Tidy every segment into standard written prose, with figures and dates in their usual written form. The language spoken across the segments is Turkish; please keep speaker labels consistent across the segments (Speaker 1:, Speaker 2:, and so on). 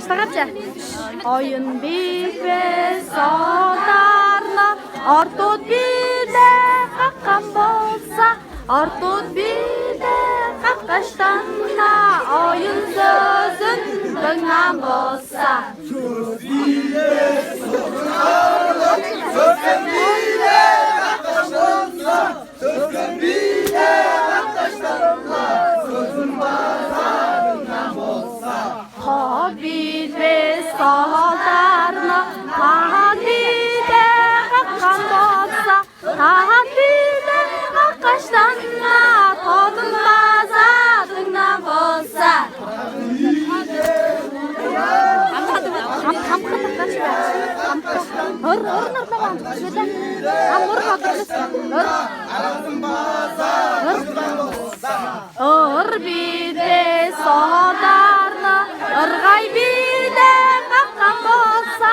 Speaker 1: Başlagacha. Oyun bitmez sodarna, ortut bide haqqam bolsa, ortut bide haqqashtanna, oyun sözün bilgan bolsa. Hobbit ve sodarna, tahatide haqqam bolsa, tahatide haqqashtanna, todun bazadingna bolsa. Bide sodarna, ırgay bide haqqam bolsa,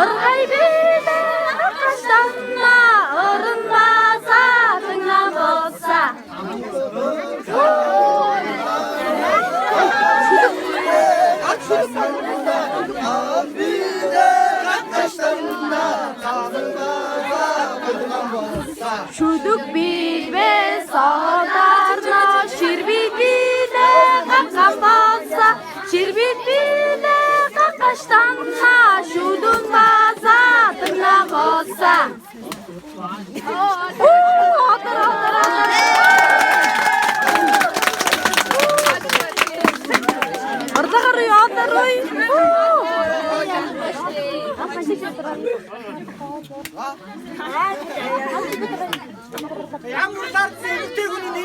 Speaker 1: ırgay bide haqqashtanna, ırın bazadingna bolsa. Şuduk bir ve sodarna, şirbit bide haqqam bolsa, şirbit bide haqqashtanna, şudun bazadingna bolsa. Otur. Orada qarıyor, otur.
Speaker 2: Yağmurlar sevdi gününü.